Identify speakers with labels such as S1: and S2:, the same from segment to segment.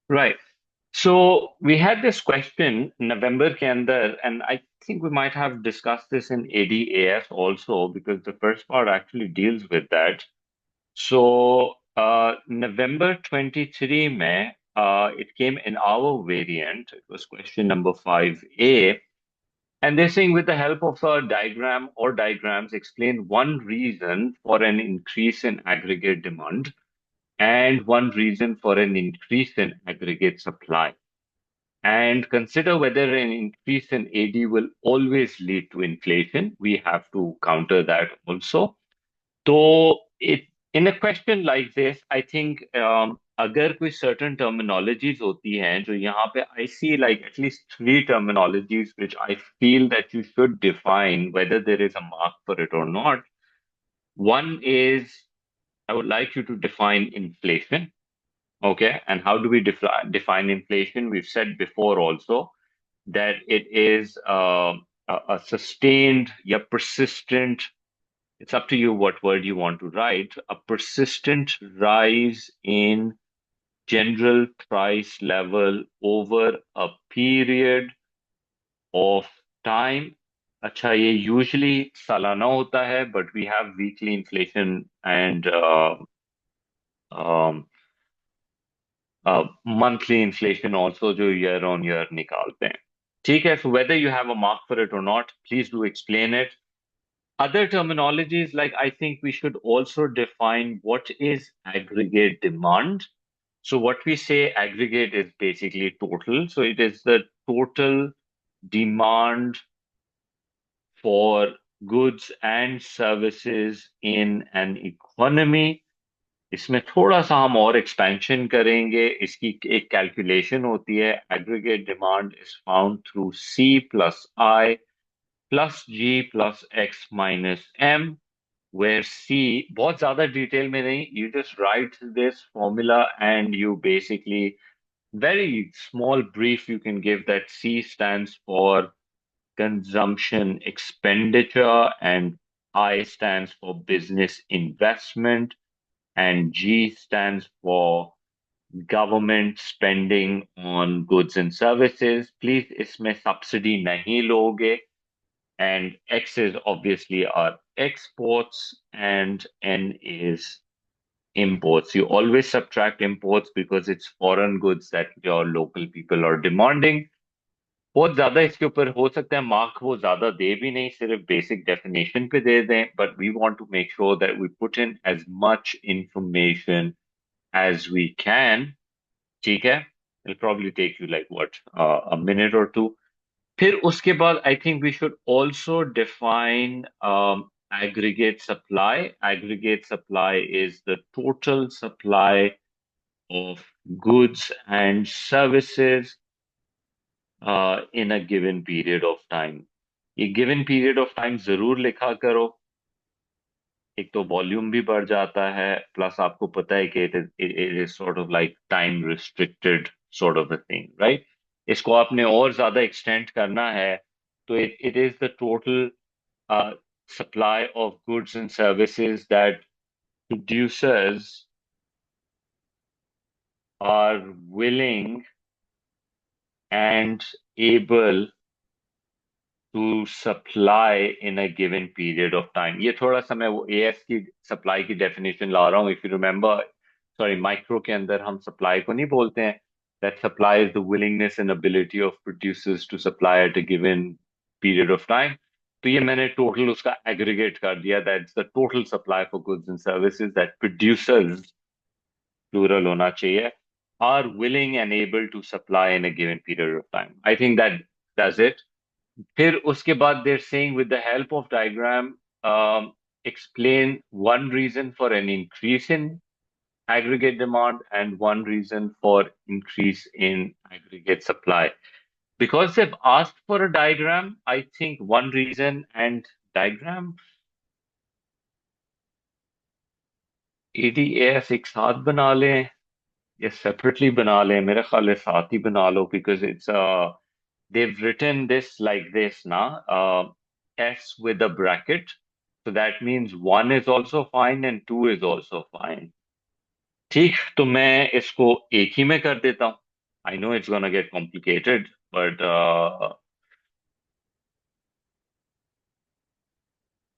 S1: Right. So we had this question November के अंदर, and I think we might have discussed this in ADAS also because the first part actually deals with that. So November 23 में, it came in our variant. It was question number 5A. And they're saying with the help of a diagram or diagrams, explain one reason for an increase in aggregate demand and one reason for an increase in aggregate supply. And consider whether an increase in AD will always lead to inflation. We have to counter that also. So it in a question like this, I think अगर कोई certain terminologies होती हैं जो यहाँ पे I see like at least three terminologies which I feel that you should define whether there is a mark for it or not. One is I would like you to define inflation. Okay, and how do we define inflation? We've said before also that it is a sustained, yeah, persistent, it's up to you what word you want to write, a persistent rise in general price level over a period of time. अच्छा ये usually सालाना होता है but we have weekly inflation and um, monthly inflation also जो year on year निकालते हैं. ठीक है, so whether you have a mark for it or not, please do explain it. Other terminologies, like I think we should also define what is aggregate demand. So what we say aggregate is basically total. So it is the total demand for goods and services in an economy. इसमें थोड़ा सा हम और expansion करेंगे इसकी एक calculation होती है aggregate demand is found through C plus I plus G plus X minus M where C, बहुत ज़्यादा डिटेल में नहीं, you just write this formula and you basically, very small brief you can give that C stands for consumption expenditure and I stands for business investment and G stands for government spending on goods and services. Please इसमें subsidy नहीं लोगे. And X is obviously our exports and N is imports. You always subtract imports because it's foreign goods that your local people are demanding. बहुत ज्यादा इसके ऊपर हो सकता है मार्क वो ज्यादा दे भी नहीं सिर्फ बेसिक डेफिनेशन पे दे दें but we want to make sure that we put in as much information as we can. ठीक है, it'll probably take you like what a minute or two. फिर उसके बाद I think we should also define aggregate supply. Aggregate supply is the total supply of goods and services in a given period of time. ये given period of time जरूर लिखा करो. एक तो volume भी बढ़ जाता है प्लस आपको पता है कि it is sort of like time restricted sort of a thing, right? इसको आपने और ज्यादा एक्सटेंड करना है तो it is the total uh, supply of goods and services that producers are willing and able to supply in a given period of time. ये थोड़ा सा मैं वो AS की सप्लाई की डेफिनेशन ला रहा हूँ. If you remember, sorry, micro के अंदर हम सप्लाई को नहीं बोलते हैं. That supply is the willingness and ability of producers to supply at a given period of time. तो ये मैंने टोटल उसका एग्रीगेट कर दिया. That's the total supply for goods and services that producers, plural होना चाहिए, are willing and able to supply in a given period of time. I think that does it. फिर उसके बाद they're saying with the help of diagram, explain one reason for an increase in aggregate demand and one reason for increase in aggregate supply. Because they've asked for a diagram, I think one reason and diagram, ADAS एक साथ बना लें या separately बना लें. मेरे ख्याल है साथ ही बना लो because it's they've written this like this now, S with a bracket. So that means one is also fine and two is also fine. ठीक, तो मैं इसको एक ही में कर देता हूँ. I know it's gonna get complicated, but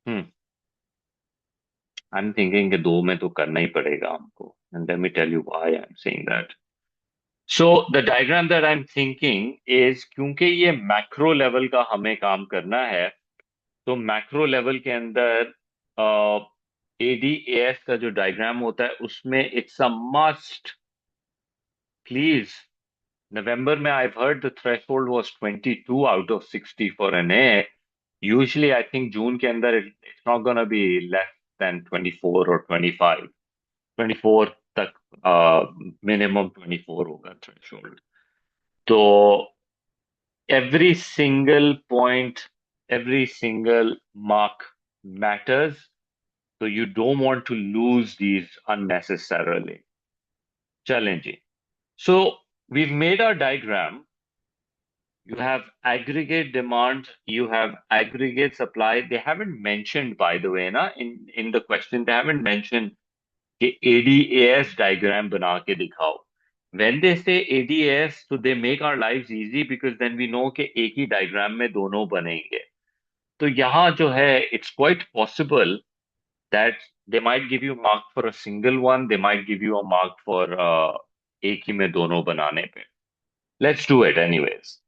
S1: hmm, I'm thinking कि दो में तो करना ही पड़ेगा हमको. And let me tell you why I'm saying that. So the diagram that I'm thinking is क्योंकि ये मैक्रो लेवल का हमें काम करना है, तो मैक्रो लेवल के अंदर एडीएएस का जो डायग्राम होता है उसमें इट्स अ मस्ट. प्लीज, नवंबर में I've heard the threshold was 22 out of 60 for an A. Usually I think जून के अंदर it's not gonna be less than 24 or 25. 24 तक minimum 24 होगा threshold. तो every single point, every single mark matters. So you don't want to lose these unnecessarily. Challenging. So we've made our diagram. You have aggregate demand, you have aggregate supply. They haven't mentioned, by the way, na, in the question, they haven't mentioned कि ADAS diagram बना के दिखाओ. When they say ADAS, so they make our lives easy because then we know कि एक ही diagram में दोनों बनेंगे. तो यहाँ जो है, it's quite possible that they might give you a mark for a single one, they might give you a mark for एक ही में दोनों बनाने पे. Let's do it anyways.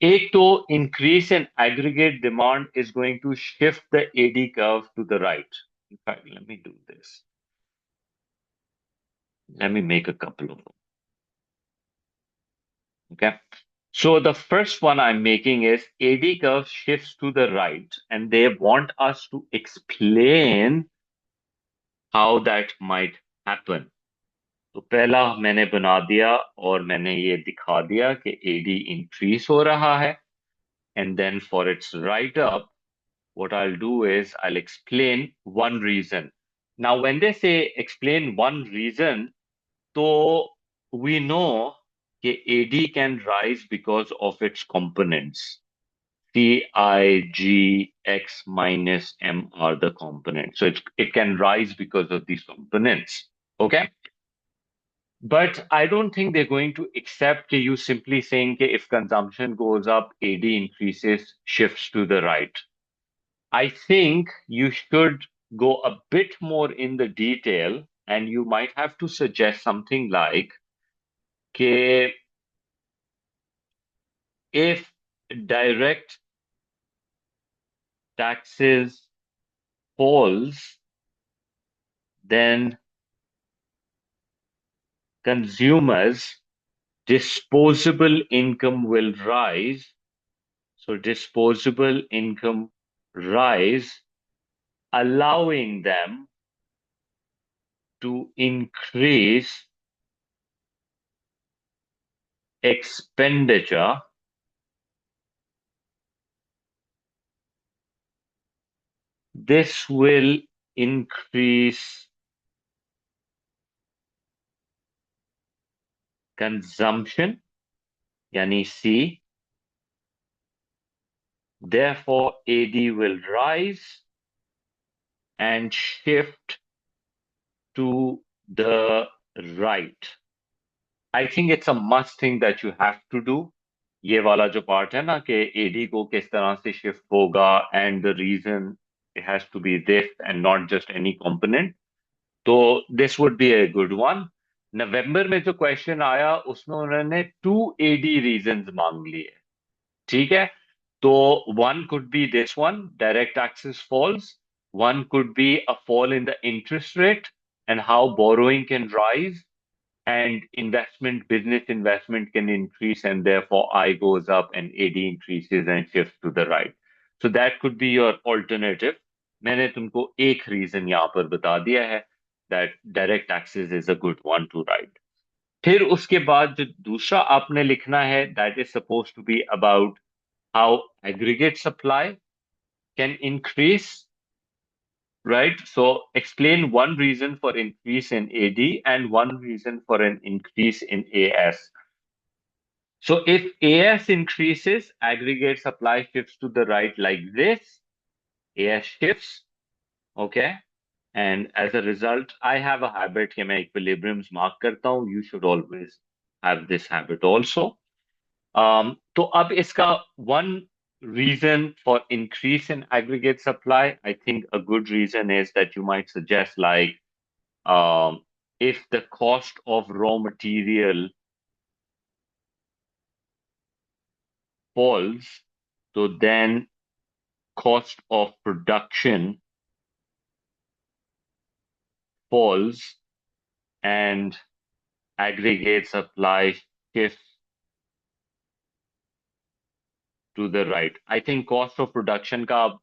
S1: एक तो increase in aggregate demand is going to shift the AD curve to the right. In fact, let me do this. Let me make a couple of them. Okay. So the first one I'm making is AD curve shifts to the right, and they want us to explain how that might happen. तो पहला मैंने बना दिया और मैंने ये दिखा दिया कि एडी इंक्रीज हो रहा है. And then for its write up, what I'll do is I'll explain one reason. Now, when they say explain one reason, so we know that AD can rise because of its components. C, I, G, X minus M are the components. So it can rise because of these components. Okay. But I don't think they're going to accept you simply saying that if consumption goes up, AD increases, shifts to the right. I think you should go a bit more in the detail, and you might have to suggest something like कि if direct taxes falls, then consumers' disposable income will rise. So disposable income rise, allowing them to increase expenditure. This will increase consumption, yani C. Therefore, AD will rise and shift to the right. I think it's a must thing that you have to do. ये वाला जो part है ना कि AD को किस तरह से shift होगा and the reason it has to be this and not just any component. तो this would be a good one. नवंबर में जो क्वेश्चन आया उसमें उन्होंने 2 AD reasons मांग लिए. ठीक है. तो one could be this one, direct taxes falls. One could be a fall in the interest rate and how borrowing can rise, and business investment can increase, and therefore I goes up and AD increases and shifts to the right. So that could be your alternative. मैंने तुमको एक reason यहाँ पर बता दिया है that direct taxes is a good one to write. फिर उसके बाद जो दूसरा आपने लिखना है, that is supposed to be about how aggregate supply can increase, right? So explain one reason for increase in AD and one reason for an increase in AS. So if AS increases, aggregate supply shifts to the right like this, AS shifts, okay? And as a result, I have a habit कि मैं equilibriums mark करता हूँ. You should always have this habit also. तो अब इसका one reason for increase in aggregate supply, I think a good reason is that you might suggest like if the cost of raw material falls, so then cost of production falls and aggregate supply shifts to the right. I think cost of production का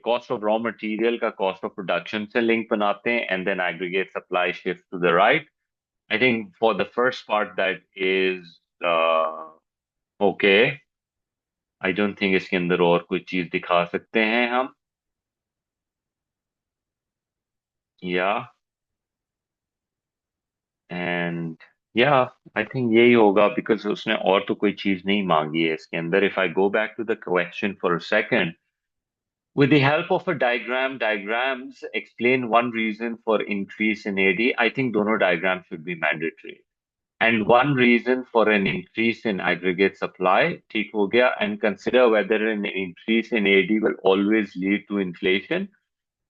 S1: cost of raw material का cost of production से link बनाते हैं and then aggregate supply shifts to the right. I think for the first part that is okay. I don't think इसके अंदर और कोई चीज दिखा सकते हैं हम. Yeah. And yeah, I think यही होगा because उसने और तो कोई चीज नहीं मांगी है इसके अंदर. If I go back to the question for a second, with the help of a diagram, diagrams explain one reason for increase in AD. I think dono diagrams should be mandatory. And one reason for an increase in aggregate supply, ठीक हो गया, and consider whether an increase in AD will always lead to inflation.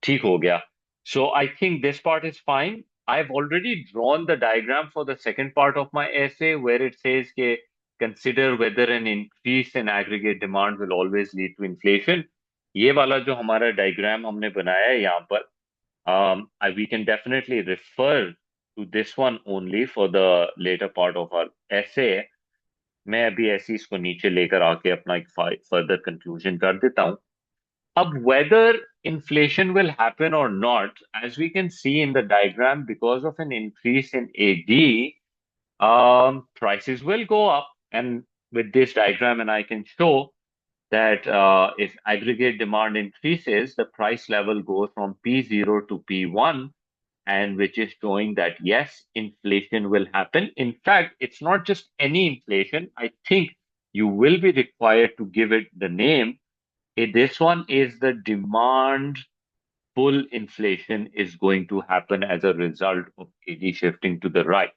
S1: ठीक हो गया. So I think this part is fine. I've already drawn the diagram for the second part of my essay where it says कि consider whether an increase in aggregate demand will always lead to inflation. ये वाला जो हमारा diagram हमने बनाया है यहाँ पर, we can definitely refer to this one only for the later part of our essay. मैं अभी ऐसे ही इसको नीचे लेकर आके अपना एक further conclusion कर देता हूँ. Whether inflation will happen or not, as we can see in the diagram, because of an increase in AD, prices will go up. And with this diagram, and I can show that if aggregate demand increases, the price level goes from P0 to P1, and which is showing that yes, inflation will happen. In fact, it's not just any inflation. I think you will be required to give it the name. This one is the demand pull inflation is going to happen as a result of AD shifting to the right.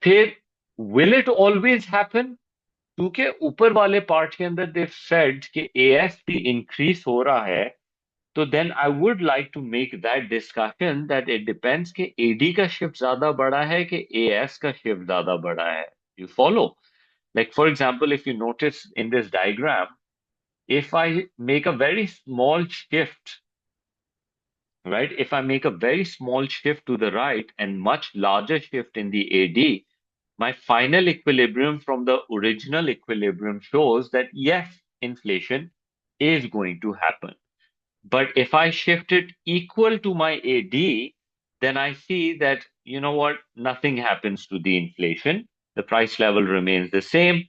S1: फिर will it always happen? क्योंकि ऊपर वाले part के अंदर they've said कि ASP increase हो रहा है, तो then I would like to make that discussion that it depends कि AD का shift ज्यादा बड़ा है कि AS का shift ज्यादा बड़ा है. You follow? Like for example, if you notice in this diagram, if I make a very small shift, right? If I make a very small shift to the right and much larger shift in the AD, my final equilibrium from the original equilibrium shows that yes, inflation is going to happen. But if I shift it equal to my AD, then I see that, you know what, nothing happens to the inflation. The price level remains the same.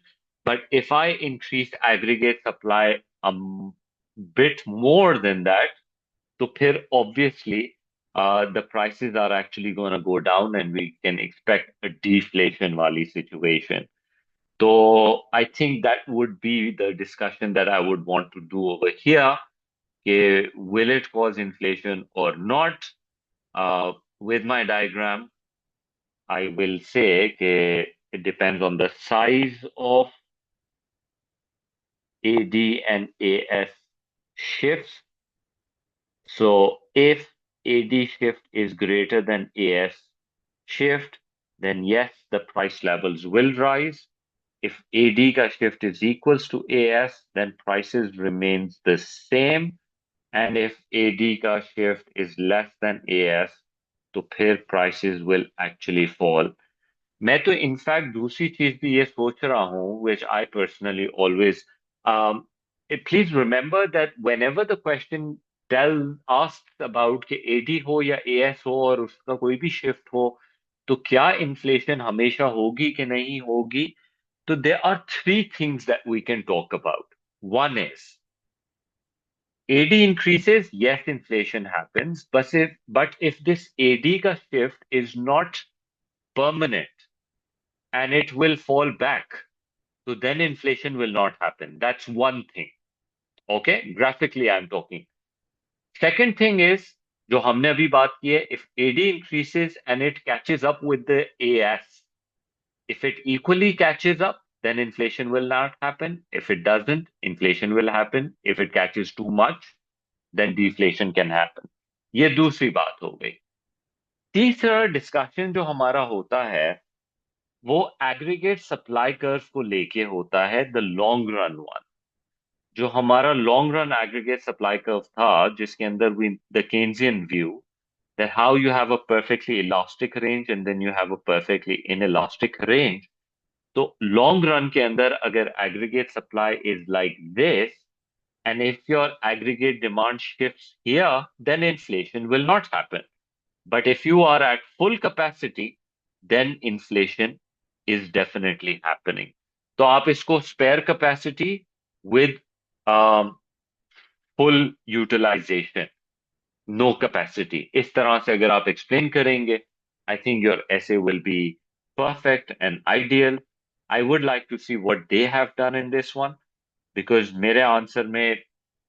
S1: But if I increase aggregate supply a bit more than that, so here, obviously, the prices are actually going to go down and we can expect a deflation wali situation. So I think that would be the discussion that I would want to do over here. Will it cause inflation or not? With my diagram, I will say it depends on the size of AD and AS shifts. So if AD shift is greater than AS shift, then yes, the price levels will rise. If AD ka shift is equals to AS, then prices remains the same. And if AD ka shift is less than AS, तो फिर prices will actually fall. मैं तो in fact दूसरी चीज भी ये सोच रहा हूँ which I personally always please remember that whenever the question asks about कि AD हो या AS हो और उसका कोई भी शिफ्ट हो तो क्या इन्फ्लेशन हमेशा होगी कि नहीं होगी तो there are three things that we can talk about. One is AD increases, yes, inflation happens, but if this AD ka shift is not permanent and it will fall back. So then inflation will not happen. That's one thing. Okay, graphically I'm talking. Second thing is, जो हमने अभी बात की है, if AD increases and it catches up with the AS, If it equally catches up, then inflation will not happen. If it doesn't, inflation will happen. If it catches too much, then deflation can happen. ये दूसरी बात हो गई। तीसरा discussion जो हमारा होता है वो एग्रीगेट सप्लाई कर्व को लेके होता है, द लॉन्ग रन वन। जो हमारा long run aggregate supply curve था, जिसके अंदर we the Keynesian view that how you have a perfectly elastic range and then you have a perfectly inelastic range. So long run के अंदर अगर aggregate supply is like this, and if your aggregate demand shifts here, then inflation will not happen. But if you are at full capacity, then inflation is definitely happening. तो आप इसको spare capacity with um, full utilization, no capacity, इस तरह से अगर आप explain करेंगे, I think your essay will be perfect and ideal. I would like to see what they have done in this one, because मेरे answer में,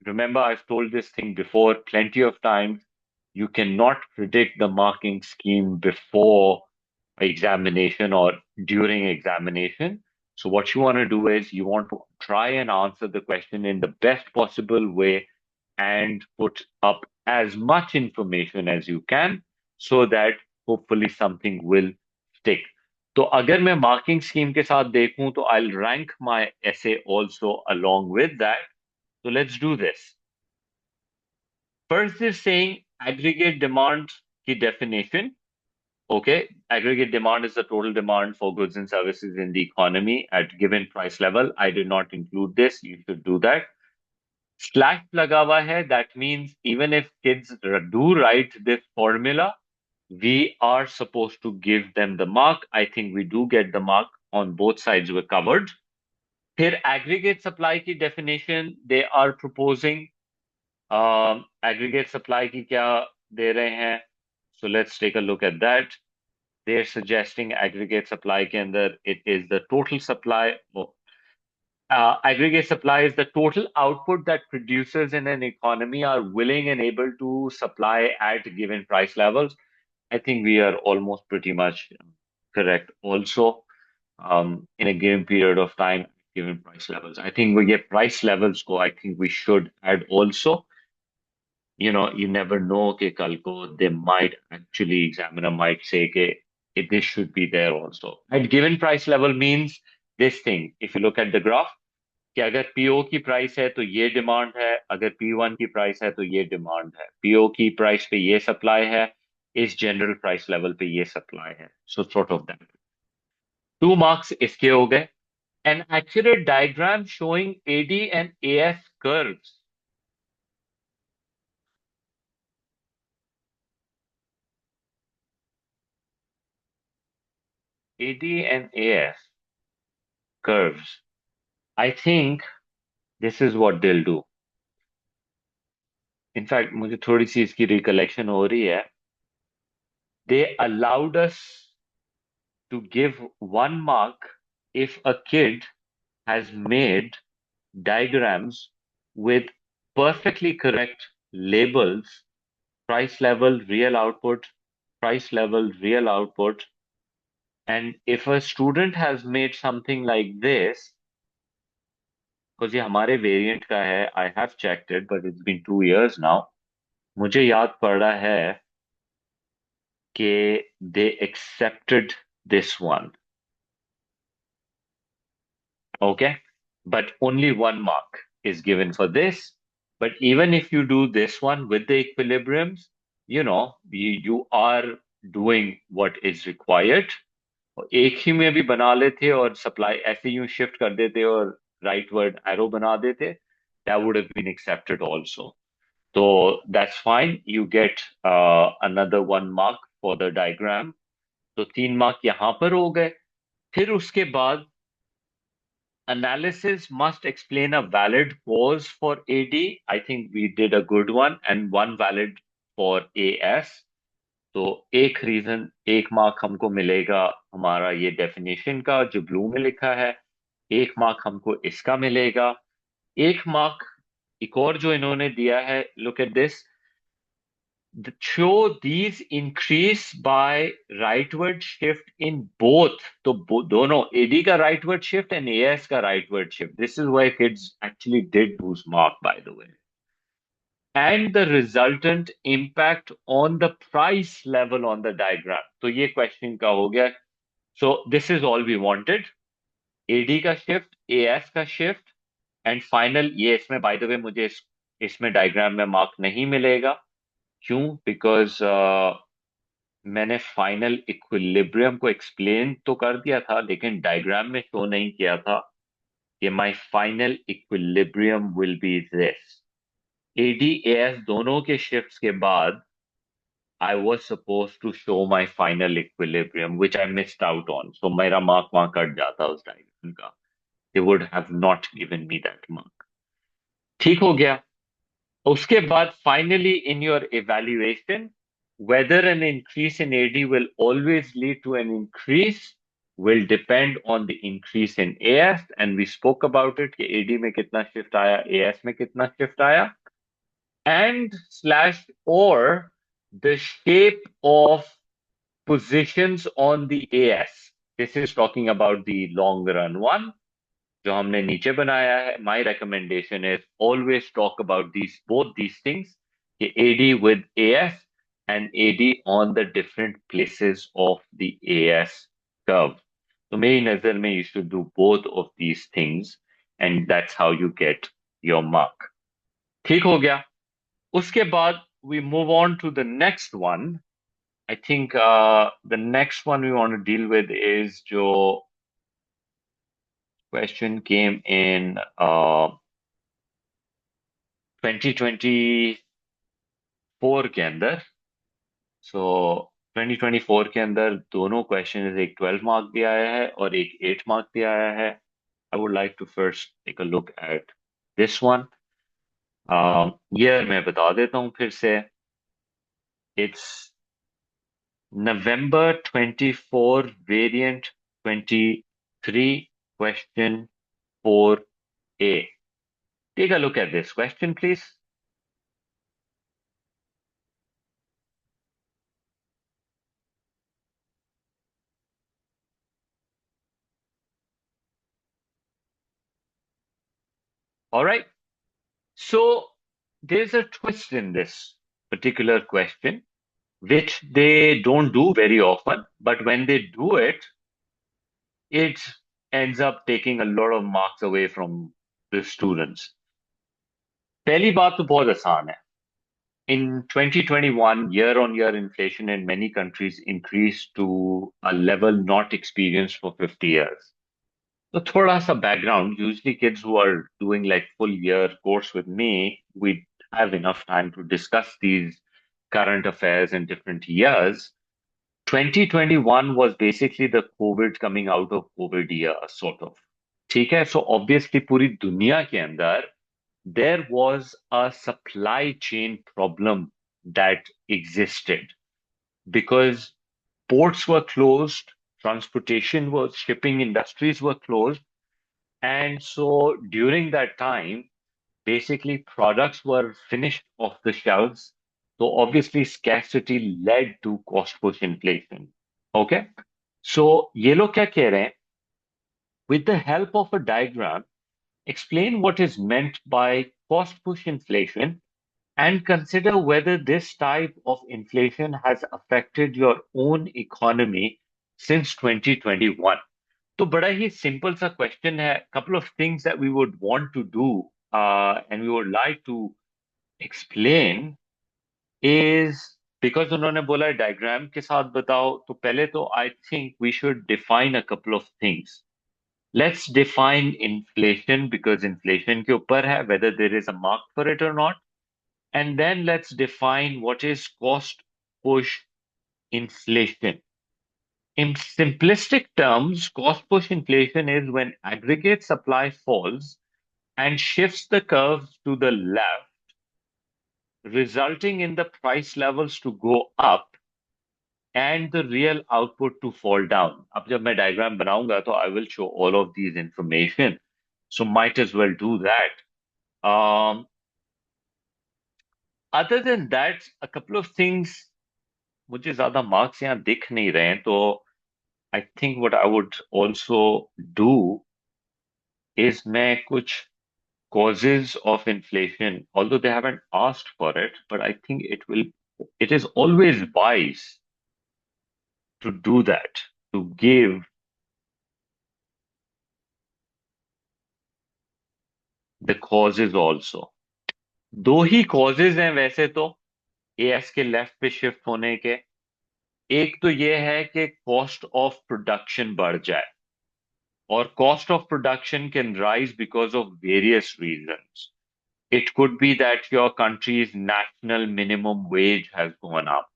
S1: remember I've told this thing before plenty of times, you cannot predict the marking scheme before examination or during examination. So what you want to do is you want to try and answer the question in the best possible way and put up as much information as you can so that hopefully something will stick. तो अगर मैं marking scheme के साथ देखूं तो I'll rank my essay also along with that. So let's do this. First is saying aggregate demand की definition. Okay, aggregate demand is the total demand for goods and services in the economy at given price level. I did not include this. You should do that. Slash लगा हुआ है, that means even if kids do write this formula, we are supposed to give them the mark. I think we do get the mark on both sides were covered. फिर aggregate supply की definition they are proposing. Aggregate supply की क्या दे रहे हैं? So let's take a look at that. They're suggesting aggregate supply के अंदर it is the total supply. Aggregate supply is the total output that producers in an economy are willing and able to supply at given price levels. I think we are almost pretty much correct also, in a given period of time, given price levels. I think we get price levels go. I think we should add also. You never know कि कल को they might actually, examiner might say कि this should be there also. At given price level means this thing. If you look at the graph, कि अगर PO की price है तो ये डिमांड है, अगर पी1 की प्राइस है तो ये डिमांड है, पीओ की प्राइस पे ये सप्लाई है, इस जनरल प्राइस लेवल पे ये सप्लाई है. So sort of that. 2 marks इसके हो गए. An accurate diagram showing AD and AS curves. AD and AF curves. I think this is what they'll do. In fact, मुझे थोड़ी सी इसकी रिकलेक्शन हो रही है. They allowed us to give 1 mark if a kid has made diagrams with perfectly correct labels, price level, real output, price level, real output. And if a student has made something like this, because ये हमारे variant का है, I have checked it but it's been 2 years now. मुझे याद पड़ रहा है कि they accepted this one. Okay, but only 1 mark is given for this. But even if you do this one with the equilibriums, you are doing what is required. एक ही में भी बना लेते और सप्लाई ऐसे यूं शिफ्ट कर देते और राइटवर्ड एरो बना देते, that would have been accepted also. So that's fine. You get another 1 mark for the diagram. तो 3 मार्क यहां पर हो गए. फिर उसके बाद analysis must explain a valid cause for AD. I think we did a good one, and one valid for AS. तो एक रीजन, 1 मार्क हमको मिलेगा हमारा ये डेफिनेशन का जो ब्लू में लिखा है. 1 मार्क हमको इसका मिलेगा. 1 मार्क एक और जो इन्होंने दिया है, look at this. show these increase by rightward shift in both. तो दोनों AD का rightward shift and AS का rightward shift. This is why kids actually did lose mark, by the way. And the resultant impact on the price level on the diagram. तो ये question का हो गया. So this is all we wanted. AD का shift, AS का shift, and final. ये इसमें by the way मुझे इसमें diagram में mark नहीं मिलेगा. क्यों? Because मैंने फाइनल इक्विलिब्रियम को एक्सप्लेन तो कर दिया था लेकिन डायग्राम में शो नहीं किया था कि my final equilibrium will be this. ADAS दोनों के शिफ्ट्स के बाद I was supposed to show my final equilibrium which I missed out on. So मेरा मार्क वहां कट जाता उस डायग्राम का. They would have not given me that mark. ठीक हो गया. उसके बाद finally in your evaluation, whether an increase in AD will always lead to an increase will depend on the increase in AS, and we spoke about it कि AD में कितना shift आया, AS में कितना shift आया, and slash or the shape of positions on the AS. This is talking about the long run one. जो हमने नीचे बनाया है, my recommendation is always talk about both these things, कि AD with AS and AD on the different places of the AS curve. तो मेरी नजर में you should do both of these things and that's how you get your mark. ठीक हो गया. उसके बाद we move on to the next one. I think the next one we want to deal with is जो question came in 2024 के अंदर. सो 2024 के अंदर दोनों क्वेश्चन, एक 12 मार्क भी आया है और एक 8 मार्क भी आया है. I would like to first take a look at this one. Year मैं बता देता हूँ फिर से. It's November 24 variant 23 question 4A. Take a look at this question, please. All right. So there's a twist in this particular question, which they don't do very often, but when they do it, it ends up taking a lot of marks away from the students. पहली बात तो बहुत आसान है. In 2021, year-on-year inflation in many countries increased to a level not experienced for 50 years. So thoda sa background, usually kids who are doing like full year course with me, we have enough time to discuss these current affairs in different years. 2021 was basically the COVID coming out of COVID year, sort of. ठीक है, so obviously पूरी दुनिया के अंदर there was a supply chain problem that existed because ports were closed, transportation was, shipping industries were closed. And so during that time, basically products were finished off the shelves. So obviously scarcity led to cost push inflation. Okay. So ये लोग क्या कह रहे हैं? With the help of a diagram, explain what is meant by cost push inflation and consider whether this type of inflation has affected your own economy since 2021. तो बड़ा ही simple सा question है. Couple of things that we would want to do and we would like to explain is because उन्होंने बोला diagram के साथ बताओ, तो पहले तो I think we should define a couple of things. Let's define inflation because inflation के ऊपर है whether there is a mark for it or not. And then let's define what is cost push inflation. In simplistic terms, cost push inflation is when aggregate supply falls and shifts the curves to the left, resulting in the price levels to go up and the real output to fall down. अब जब मैं diagram बनाऊंगा तो I will show all of these information. So might as well do that. Um, other than that, a couple of things मुझे ज्यादा marks यहाँ दिख नहीं रहे हैं, तो I think what I would also do is मैं कुछ causes of inflation, although they haven't asked for it, but I think it is always wise to do that, to give the causes also. दो ही causes हैं वैसे तो as के left पे shift होने के। एक तो ये है कि कॉस्ट ऑफ प्रोडक्शन बढ़ जाए, और cost of production can rise because of various reasons. It could be that your country's national minimum wage has gone up.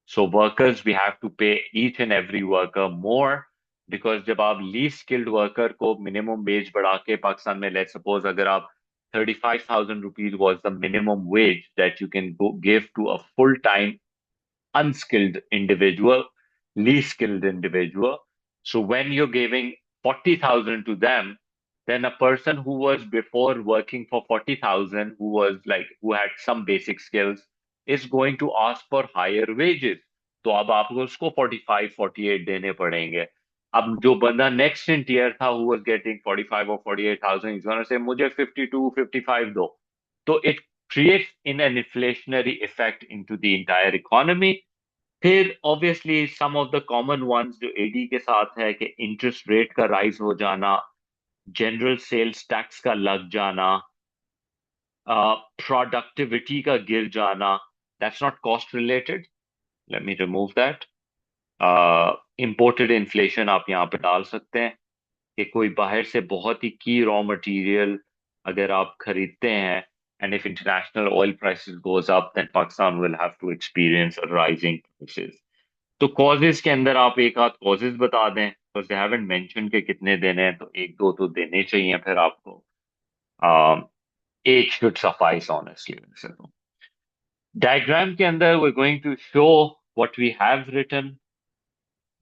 S1: So workers, we have to pay each and every worker more, because जब आप least skilled worker को minimum wage बढ़ा के पाकिस्तान में, let's suppose अगर आप 35,000 rupees was the minimum wage that you can give to a full-time unskilled individual, least skilled individual. So when you're giving 40,000 to them, then a person who was before working for 40,000, who had some basic skills, is going to ask for higher wages. तो अब आपको उसको 45, 48 देने पड़ेंगे. अब जो बंदा next in tier था, who was getting 45 or 48,000, he's going to say मुझे 52, 55 दो. So it creates an inflationary effect into the entire economy. फिर obviously some of the common ones जो एडी के साथ है कि इंटरेस्ट रेट का राइज हो जाना, जनरल सेल्स टैक्स का लग जाना, प्रोडक्टिविटी का गिर जाना, that's not cost related. Let me remove that. Imported inflation आप यहाँ पे डाल सकते हैं कि कोई बाहर से बहुत ही की रॉ मटेरियल अगर आप खरीदते हैं, and if international oil prices goes up, then Pakistan will have to experience a rising prices. तो कॉजेज के अंदर आप एक आध कॉजेज बता दें, तो दे हैवंट मेंशन के कितने देने हैं, तो एक दो तो देने चाहिए फिर आपको. एक शुड सफाइस ऑनेस्टली वैसे तो. डायग्राम के अंदर we're going to show what we have written.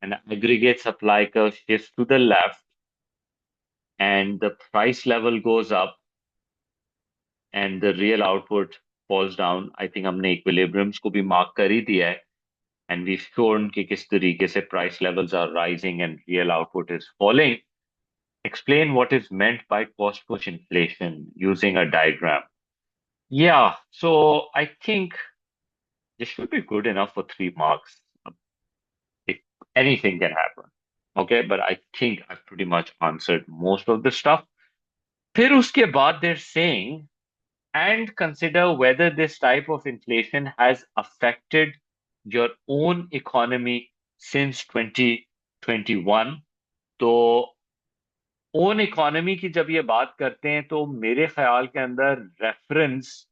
S1: An aggregate supply curve shifts to the left and the price level goes up and the real output falls down. I think हमने equilibriums को भी mark कर ही दिया है, and we've shown कि किस तरीके से price levels are rising and real output is falling. Explain what is meant by cost push inflation using a diagram. Yeah, so I think this should be good enough for 3 marks. If anything can happen. Okay, but I think I've pretty much answered most of the stuff. फिर उसके बाद they're saying, and consider whether this type of inflation has affected your own economy since 2021. तो own economy की जब ये बात करते हैं तो मेरे ख्याल के अंदर reference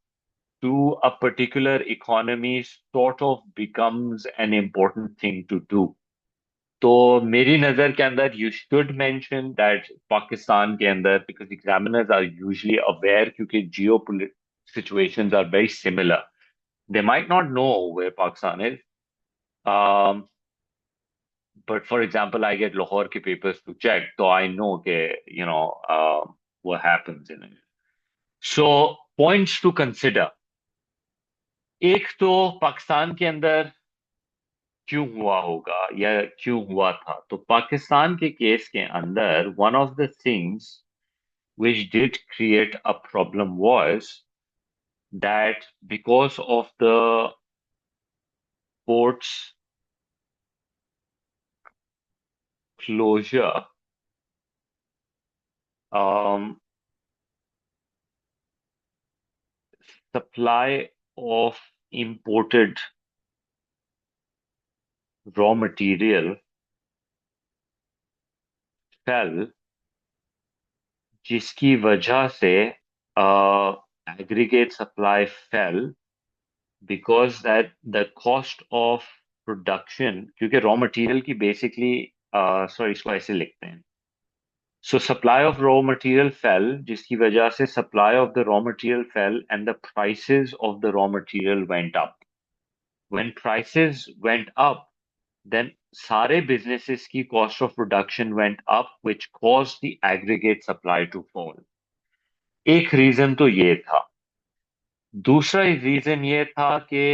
S1: to a particular economy sort of becomes an important thing to do. तो मेरी नजर के अंदर you should mention that Pakistan के अंदर, because examiners are usually aware, क्योंकि geo situations are very similar. They might not know where Pakistan is, but for example, I get Lahore ke papers to check, so I know what happens in it. So points to consider. एक तो पाकिस्तान के अंदर क्यों हुआ होगा या क्यों हुआ था, तो पाकिस्तान के केस के अंदर one of the things which did create a problem was that because of the ports closure, um, supply of imported raw material fell, जिसकी वजह से aggregate supply fell because that the cost of production, क्योंकि raw material की basically sorry इसको ऐसे लिखते हैं. So supply of raw material fell, जिसकी वजह से supply of the raw material fell and the prices of the raw material went up. When prices went up, then सारे businesses की cost of production went up, which caused the aggregate supply to fall. एक reason तो ये था. दूसरा reason ये था कि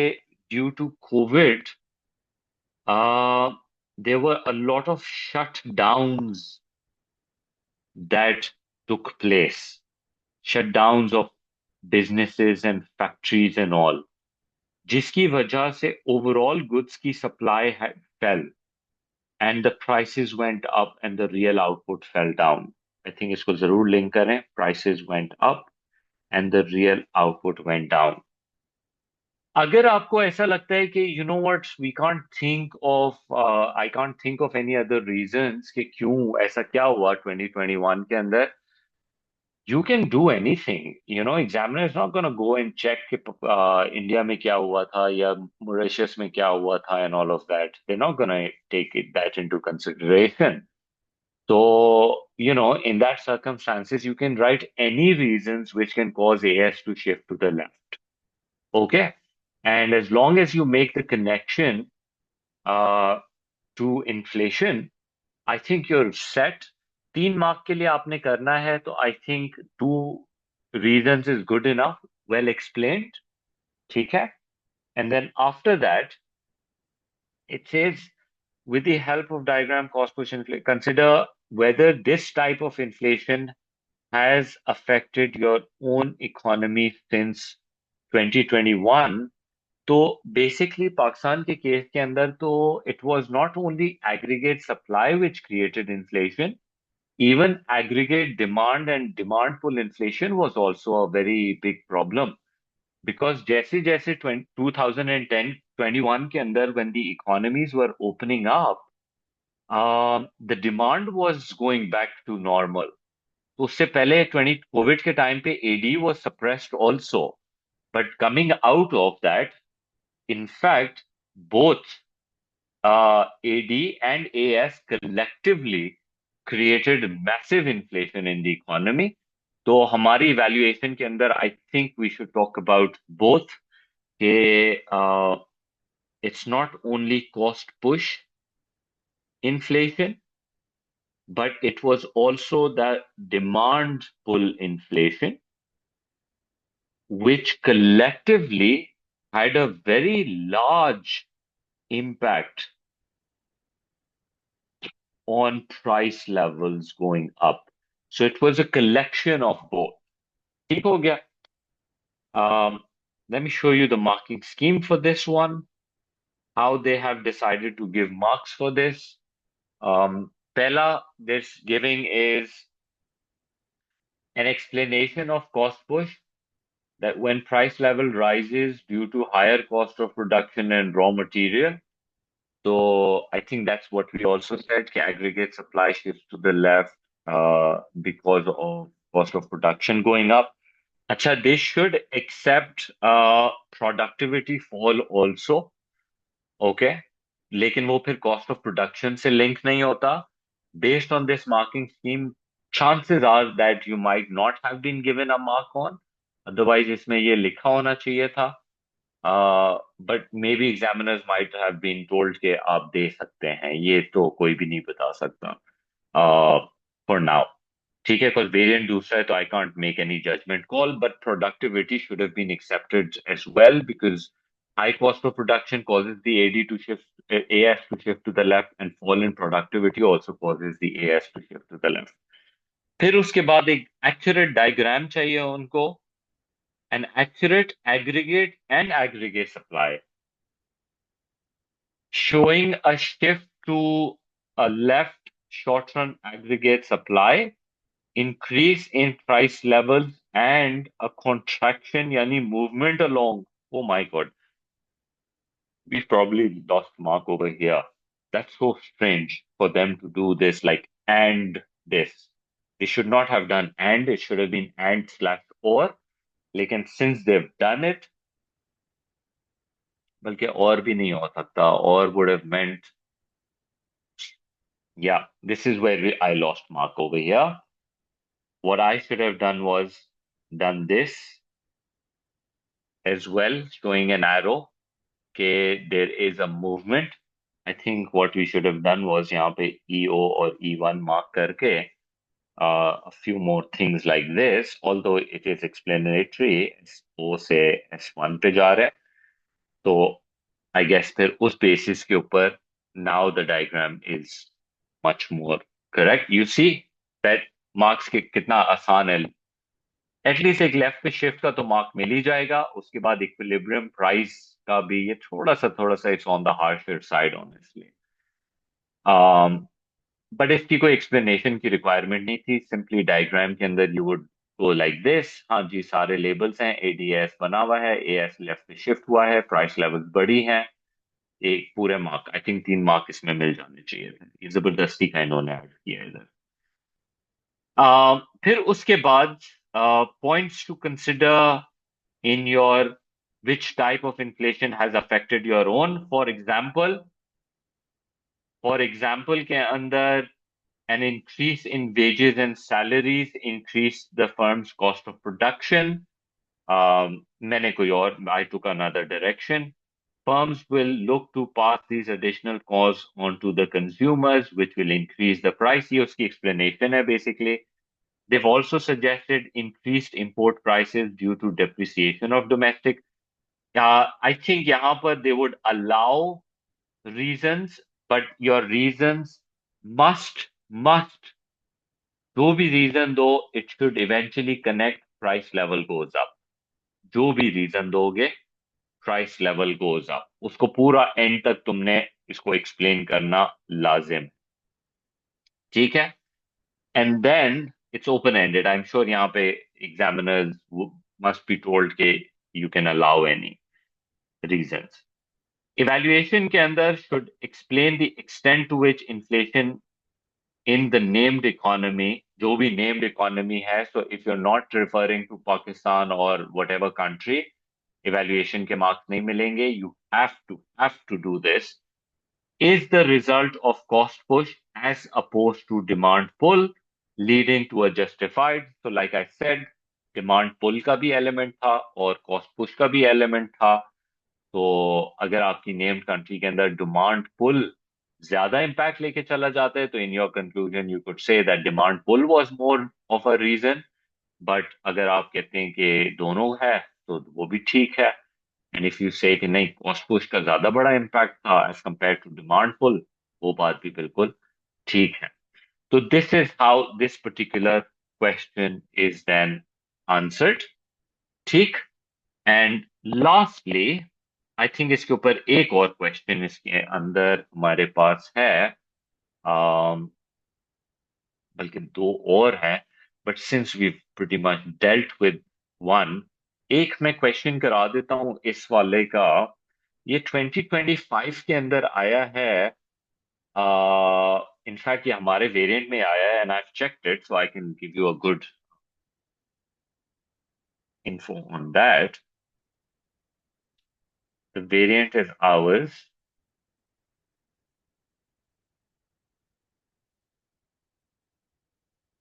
S1: due to covid there were a lot of shutdowns that took place, shutdowns of businesses and factories and all, जिसकी वजह से overall goods की supply had fell and the prices went up and the real output fell down. I think इसको जरूर link करें, prices went up and the real output went down. अगर आपको ऐसा लगता है कि you know what we can't think of I can't think of any other reasons कि क्यों ऐसा क्या हुआ 2021 के अंदर, you can do anything. You know, examiner is not going to go and check कि इंडिया में क्या हुआ था या मॉरिशस में क्या हुआ था and all of that. They're not going to take that into consideration. So, you know, in that circumstances, you can write any reasons which can cause AS to shift to the left. Okay? And as long as you make the connection uh, to inflation, I think you're set. 3 mark के लिए आपने करना है तो I think 2 reasons is good enough, well explained. ठीक है? And then after that, it says, with the help of diagram cost push inflation, consider whether this type of inflation has affected your own economy since 2021. तो basically Pakistan के case के अंदर तो it was not only aggregate supply which created inflation, even aggregate demand and demand pull inflation was also a very big problem because जैसे जैसे 2010 21 के अंदर when the economies were opening up, the demand was going back to normal. तो उससे पहले 20 Covid के time पे AD was suppressed also, but coming out of that, in fact, both AD and AS collectively created massive inflation in the economy. तो हमारी evaluation के अंदर I think we should talk about both के it's not only cost push inflation, but it was also the demand pull inflation, which collectively had a very large impact on price levels going up. So it was a collection of both. ठीक हो गया? Let me show you the marking scheme for this one, how they have decided to give marks for this. Pella, this giving is an explanation of cost push, that when price level rises due to higher cost of production and raw material. So I think that's what we also said, aggregate supply shifts to the left because of cost of production going up. अच्छा, they should accept productivity fall also. Okay, लेकिन वो फिर cost of production से link नहीं होता. Based on this marking scheme, chances are that you might not have been given a mark on. Otherwise, इसमें ये लिखा होना चाहिए था. But maybe examiners might have been told कि आप दे सकते हैं. ये तो कोई भी नहीं बता सकता. For now. ठीक है, because variant दूसरा है तो I can't make any judgment call, but productivity should have been accepted as well because high cost of production causes the AD to shift, AS to shift to the left, and fall in productivity also causes the AS to shift to the left. फिर उसके बाद एक accurate diagram चाहिए उनको, an accurate aggregate and aggregate supply showing a shift to a left short-run aggregate supply, increase in price levels, and a contraction, yani movement along. Oh my God, we probably lost mark over here. That's so strange for them to do this, like, and this. They should not have done and, it should have been and slash or. Like, and since they've done it, बल्कि और भी नहीं हो सकता, or would have meant, yeah, this is where I lost mark over here. What I should have done was done this as well, showing an arrow. Okay, there is a movement. I think what we should have done was यहाँ पे EO or E1 mark करके a few more things like this, although it is explanatory, it's S0 से S1 पे जा रहा है। तो I guess फिर उस बेसिस के ऊपर now the diagram is much more correct. You see that marks के कितना आसान है। एटलीस्ट एक लेफ्ट पे शिफ्ट का तो मार्क मिल ही जाएगा। उसके बाद इक्विलिब्रियम प्राइस का भी ये थोड़ा सा it's on the harsher side honestly. But इसकी कोई एक्सप्लेनेशन की रिक्वायरमेंट नहीं थी। सिंपली डायग्राम के अंदर you would go like this. हाँ जी, सारे लेबल्स हैं, एडीएस बना हुआ है, एएस लेफ्ट पे शिफ्ट हुआ है, प्राइस लेवल बड़ी हैं। एक पूरे मार्क, आई थिंक 3 मार्क इसमें मिल जाने चाहिए थे। ये जबरदस्ती का इन्होंने ऐड किया है इधर। फिर उसके बाद points to consider in your which type of inflation has affected your own. For example के अंदर an increase in wages and salaries increase the firm's cost of production. मैंने कोई और, I took another direction. Firms will look to pass these additional costs on to the consumers, which will increase the price. ये उसकी explanation है basically. They've also suggested increased import prices due to depreciation of domestic. I think यहाँ पर they would allow reasons, but your reasons must जो भी reason दो, it should eventually connect price level goes up. जो भी reason दोगे, price level goes up, उसको पूरा एंड तक तुमने इसको एक्सप्लेन करना लाजिम। ठीक है। And then it's open ended. I am sure यहाँ पे एग्जामिनर्स मस्ट बी टोल्ड के you can allow any reasons. Evaluation के अंदर should explain the extent to which inflation in the named economy, जो भी named economy है, so if you're not referring to Pakistan or whatever country, evaluation के marks नहीं मिलेंगे। You have to do this. Is the result of cost push as opposed to demand pull leading to a justified? So like I said, demand pull का भी element था और cost push का भी element था। तो अगर आपकी नेम्ड कंट्री के अंदर डिमांड पुल ज्यादा इंपैक्ट लेके चला जाता है, तो in your conclusion you could say that demand pull was more of a reason. But अगर आप कहते हैं कि दोनों है, तो वो भी ठीक है। एंड इफ यू से कि नहीं, कॉस्ट पुश का ज्यादा बड़ा इम्पैक्ट था as compared to demand pull, वो बात भी बिल्कुल ठीक है। तो this is how this particular question is then answered. ठीक। एंड लास्टली, आई थिंक इसके ऊपर एक और क्वेश्चन इसके अंदर हमारे पास है। um, बल्कि दो और हैं, but since we pretty much dealt with one, एक मैं क्वेश्चन करा देता हूं इस वाले का। ये 2025 के अंदर आया है। इनफैक्ट ये हमारे वेरिएंट में आया है, and I checked it, so I can give you a good info on that. The variant is ours.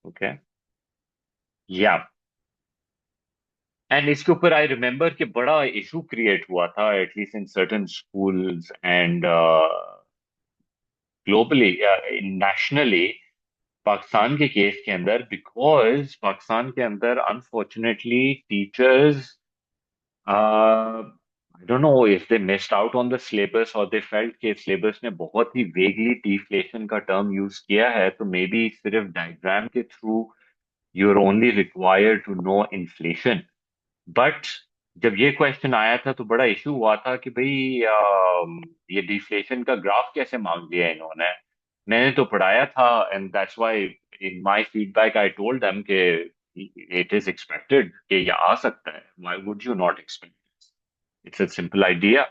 S1: Okay. Yeah. And इसके ऊपर आई रिमेम्बर कि बड़ा इशू क्रिएट हुआ था, at least in certain schools and globally, nationally, Pakistan के case के अंदर। Because Pakistan के अंदर unfortunately teachers, I don't know if they missed out on the syllabus और दे फेल्ट कि सिलेबस ने बहुत ही वेगली डिफ्लेशन का टर्म यूज किया है। तो मे बी सिर्फ डायग्राम के through you are only required to know inflation. But जब ये क्वेश्चन आया था तो बड़ा इशू हुआ था कि भाई ये डिफ्लेशन का ग्राफ कैसे मांग लिया इन्होंने। मैंने तो पढ़ाया था, and that's why in my feedback I told them कि इट इज एक्सपेक्टेड कि ये आ सकता है, why would you not expect, it's a simple idea.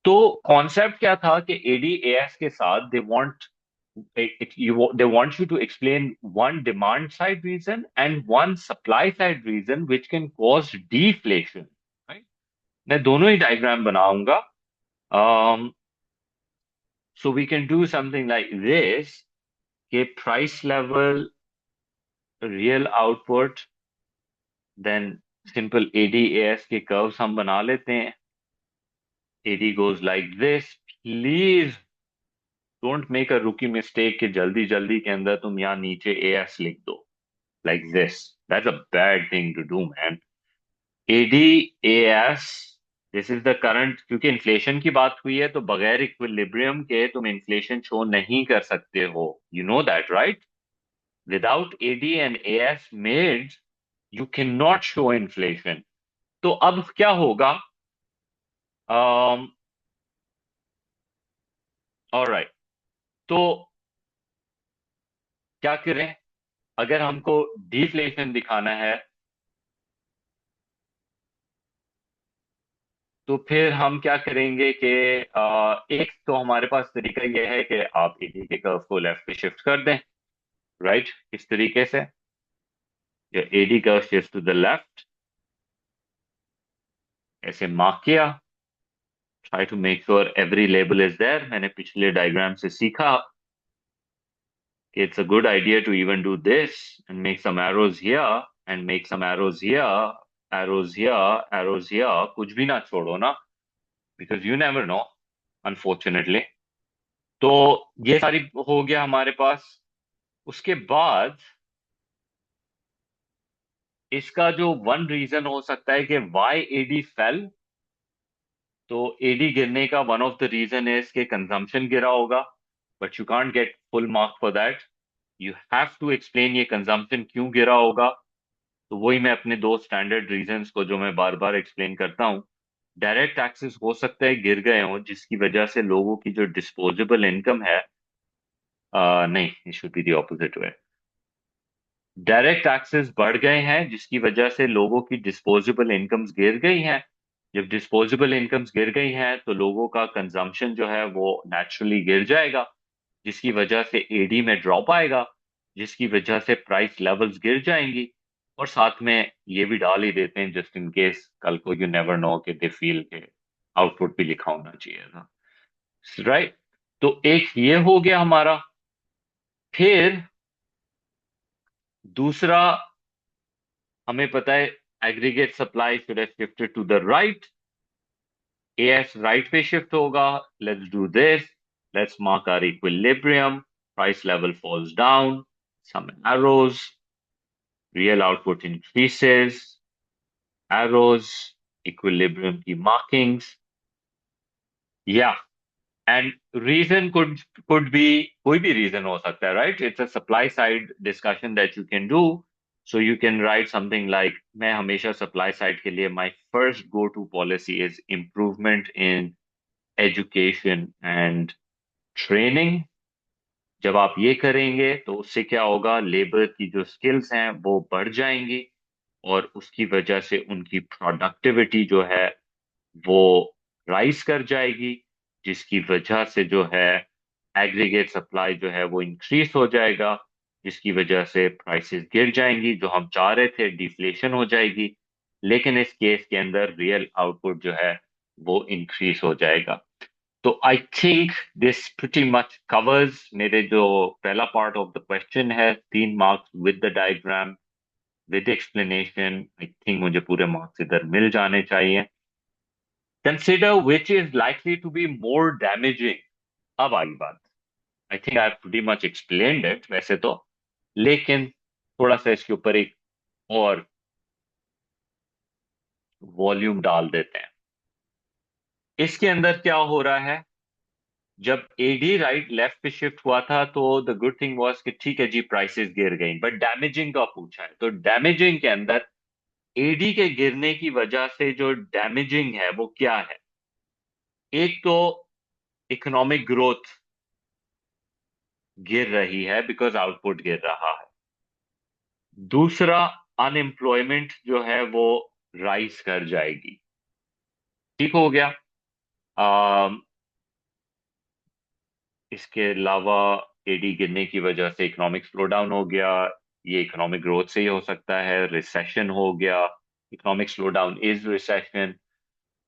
S1: तो कॉन्सेप्ट क्या था कि एडीएएस के साथ they want you to explain one demand side reason and one supply side reason which can cause deflation, right? मैं दोनों ही डायग्राम बनाऊंगा। um, so we can do something like this कि price level, real output, then simple ADAS के curves हम बना लेते हैं। AD goes like this. Please don't make a rookie mistake कि जल्दी जल्दी के अंदर तुम यहाँ नीचे AS लिख दो like this. That's a bad thing to do, man. ADAS, this is the current, क्योंकि इन्फ्लेशन की बात हुई है तो बगैर इक्विलिब्रियम के तुम इन्फ्लेशन शो नहीं कर सकते हो, you know that right? Without AD and AS made you can not show inflation. तो अब क्या होगा? ऑलराइट, तो क्या करें? अगर हमको डिफ्लेशन दिखाना है तो फिर हम क्या करेंगे कि एक तो हमारे पास तरीका यह है कि आप AD के कर्व को लेफ्ट पे शिफ्ट कर दें, राइट? इस तरीके से your AD curve shifts to the left, ऐसे मार्क किया। try to make sure every label is there। मैंने पिछले डायग्राम से सीखा कि it's a good idea to even do this and make some arrows here and make some arrows here, arrows here, arrows here, कुछ भी ना छोड़ो ना, because you never know, unfortunately। तो ये सारी हो गया हमारे पास। उसके बाद इसका जो वन रीजन हो सकता है कि why AD fell, तो AD गिरने का one of the reason is कि कंजम्पशन गिरा होगा, but you can't get full mark for that. You have to explain ये कंजम्पशन क्यों गिरा होगा। तो वही मैं अपने दो स्टैंडर्ड रीजंस को जो मैं बार बार एक्सप्लेन करता हूँ। डायरेक्ट टैक्सेस हो सकता है गिर गए हों जिसकी वजह से लोगों की जो डिस्पोजेबल इनकम है, नहीं, it should be the opposite way. Direct taxes बढ़ गए हैं जिसकी वजह से लोगों की डिस्पोजेबल इनकम्स गिर गई हैं। जब डिस्पोजेबल इनकम्स गिर गई हैं तो लोगों का कंजम्पशन जो है वो नेचुरली गिर जाएगा, जिसकी वजह से AD में ड्रॉप आएगा, जिसकी वजह से प्राइस लेवल्स गिर जाएंगी। और साथ में ये भी डाल ही देते हैं जस्ट इन केस कल को यू नेवर नो कि दे फील के आउटपुट भी लिखा होना चाहिए था, राइट? तो एक ये हो गया हमारा। फिर दूसरा, हमें पता है aggregate supply should have shifted to the right. AS right पे शिफ्ट होगा। Let's do this, let's mark our equilibrium, price level falls down, some arrows, real output increases, arrows, equilibrium की markings, yeah, and reason could be कोई भी reason हो सकता है, right? It's a supply side discussion that you can do। So you can write something like, मैं हमेशा supply side के लिए my first go to policy is improvement in education and training। जब आप ये करेंगे तो उससे क्या होगा, लेबर की जो स्किल्स हैं वो बढ़ जाएंगी और उसकी वजह से उनकी प्रोडक्टिविटी जो है वो राइज कर जाएगी, जिसकी वजह से जो है एग्रीगेट सप्लाई जो है वो इंक्रीज हो जाएगा, जिसकी वजह से प्राइसेस गिर जाएंगी। जो हम चाह रहे थे डिफ्लेशन हो जाएगी, लेकिन इस केस के अंदर रियल आउटपुट जो है वो इंक्रीज हो जाएगा। तो I think this pretty much covers मेरे जो पहला पार्ट ऑफ द क्वेश्चन है, 3 marks with the diagram with explanation. I think मुझे पूरे मार्क्स इधर मिल जाने चाहिए। Consider which is likely to be more damaging. अब आई बात, I think I pretty much explained it वैसे तो, लेकिन थोड़ा सा इसके ऊपर एक और वॉल्यूम डाल देते हैं। इसके अंदर क्या हो रहा है, जब AD राइट लेफ्ट पे शिफ्ट हुआ था तो द गुड थिंग वाज कि ठीक है जी प्राइसेस गिर गई, बट डैमेजिंग का पूछा है तो डैमेजिंग के अंदर AD के गिरने की वजह से जो डैमेजिंग है वो क्या है? एक तो इकोनॉमिक ग्रोथ गिर रही है बिकॉज आउटपुट गिर रहा है। दूसरा, अनएम्प्लॉयमेंट जो है वो राइज कर जाएगी। ठीक हो गया। अम, इसके अलावा AD गिरने की वजह से इकोनॉमिक स्लो डाउन हो गया। ये इकोनॉमिक ग्रोथ से ही हो सकता है। रिसेशन हो गया, economic slow down is recession.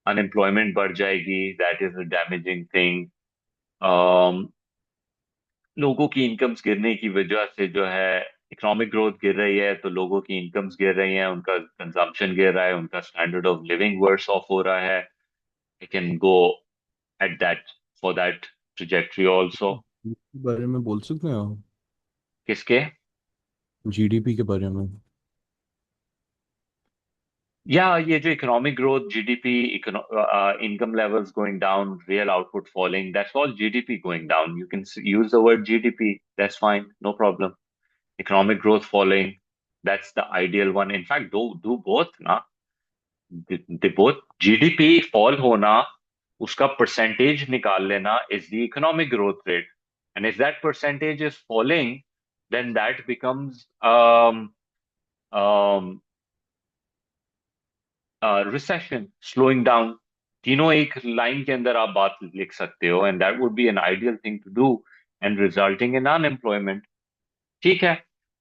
S1: Unemployment बढ़ जाएगी, that is a damaging thing. लोगों की इनकम्स गिरने की वजह से जो है इकोनॉमिक ग्रोथ गिर रही है तो लोगों की इनकम्स गिर रही हैं, उनका कंजम्पशन गिर रहा है, उनका standard of living worse off हो रहा है। I can go at that for that trajectory also.
S2: के बारे में बोल सकते हैं आप?
S1: किसके?
S2: जीडीपी के बारे में।
S1: या ये जो economic growth, GDP, income levels going down, real output falling, that's all GDP going down. You can use the word GDP, that's fine, no problem. Economic growth falling, that's the ideal one. In fact, do both ना, they both. GDP fall होना, उसका percentage निकाल लेना is the economic growth rate, and if that percentage is falling, then that becomes um, recession, slowing down. तीनों एक line के अंदर आप बात लिख सकते हो, and that would be an ideal thing to do, and resulting in unemployment. ठीक है।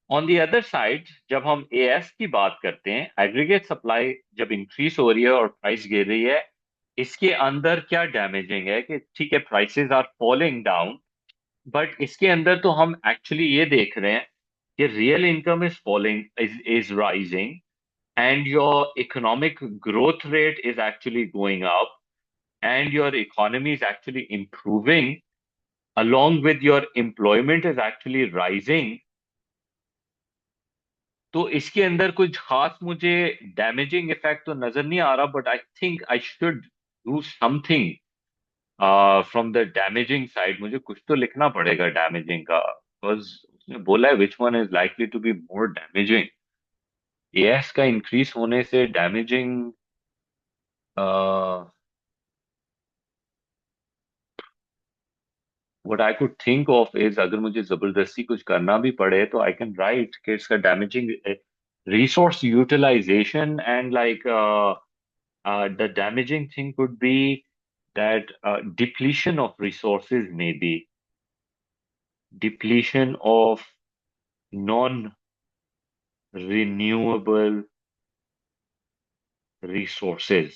S1: ऑन द अदर साइड, जब हम एएस की बात करते हैं, एग्रीगेट सप्लाई जब इंक्रीज हो रही है और प्राइस गिर रही है, इसके अंदर क्या डैमेजिंग है कि ठीक है prices are falling down, but इसके अंदर तो हम एक्चुअली ये देख रहे हैं कि real income is falling, is rising, and your economic growth rate is actually going up, and your economy is actually improving, along with your employment is actually rising, तो इसके अंदर कुछ खास मुझे डैमेजिंग इफेक्ट तो नजर नहीं आ रहा, but I think I should do something from the damaging side. मुझे कुछ तो लिखना पड़ेगा डैमेजिंग का, बिकॉज उसने बोला है which one is likely to be more damaging. AS का इंक्रीज होने से damaging, what I could think of is, अगर मुझे जबरदस्ती कुछ करना भी पड़े तो I can write कि इसका damaging resource utilization, and like the damaging thing could be that depletion of resources, maybe depletion of non-renewable resources।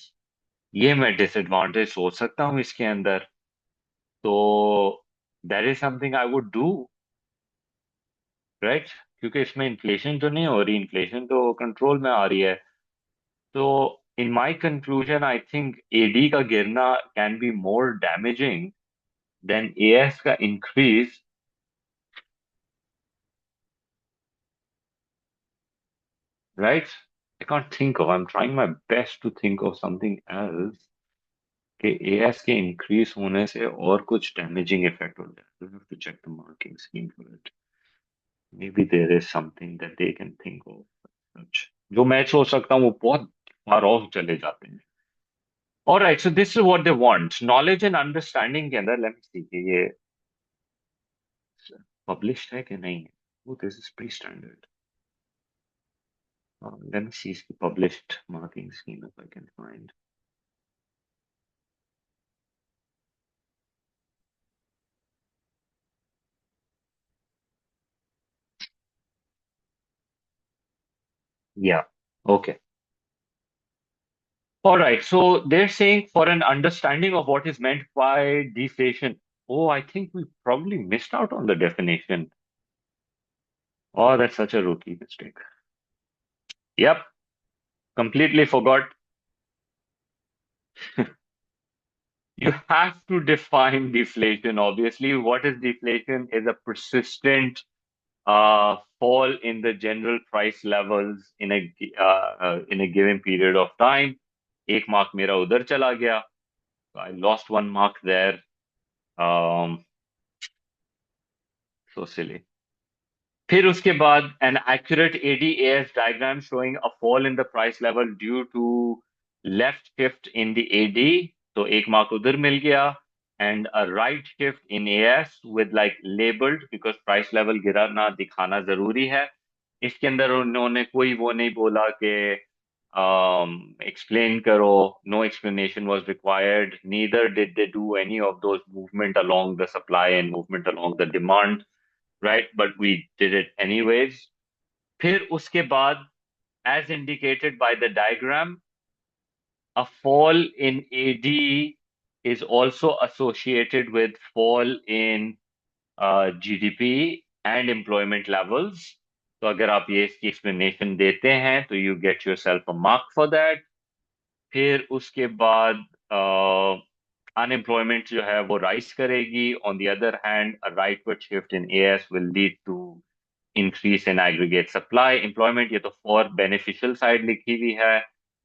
S1: ये मैं डिसएडवांटेज सोच सकता हूँ इसके अंदर। तो that is something I would do, right, क्योंकि इसमें इन्फ्लेशन तो नहीं हो रही, इन्फ्लेशन तो कंट्रोल में आ रही है। तो in my conclusion I think AD का गिरना can be more damaging than AS का increase, right. I can't think of, I am trying my best to think of something else कि एएस के इंक्रीज होने से और कुछ डैमेजिंग इफेक्ट हो जाए। I have to check the marking scheme for it, may be there is something that they can think of. जो मैं सोच सकता हूँ वो बहुत फार ऑफ चले जाते हैं। All right, so this is what they want. Knowledge and understanding के अंदर, let me see कि ये published है कि नहीं है। Oh, this is pretty standard. Let me see इसकी published marking scheme if I can find. Yeah, okay. All right, so they're saying for an understanding of what is meant by deflation. Oh, I think we probably missed out on the definition. Oh, that's such a rookie mistake. Yep, completely forgot. You have to define deflation, obviously. What is deflation? Is a persistent fall in the general price levels in a given period of time. एक mark मेरा उधर चला गया, I lost one mark there. um, so silly. फिर उसके बाद an accurate ADAS diagram showing a fall in the price level due to left shift in the AD, तो एक मार्क उधर मिल गया, and a right shift in AS with like labeled, because price level गिरा ना दिखाना जरूरी है। इसके अंदर उन्होंने कोई वो नहीं बोला कि explain करो, no explanation was required, neither did they do any of those movement along the supply and movement along the demand, right? But we did it anyways. फिर उसके बाद, as indicated by the diagram, a fall in AD is also associated with fall in GDP and employment levels. तो अगर आप ये इसकी explanation देते हैं तो you get yourself a mark for that. फिर उसके बाद अनएम्प्लॉयमेंट जो है वो राइज करेगी। On the other hand, a rightward shift in AS will lead to increase in aggregate supply. Employment ये तो फॉर बेनिफिशियल साइड लिखी हुई है,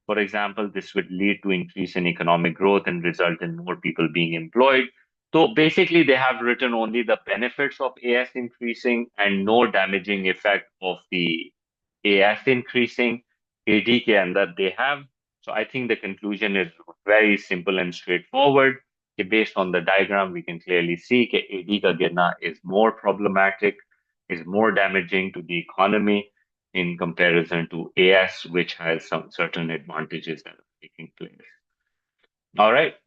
S1: For example, this would lead to increase in economic growth and result in more people being employed. So basically, they have written only the benefits of AS increasing and no damaging effect of the AS increasing. AD के अंदर they have. So I think the conclusion is very simple and straightforward. Based on the diagram, we can clearly see that AD का गिरना is more problematic, is more damaging to the economy in comparison to AS, which has some certain advantages that are taking place. All right.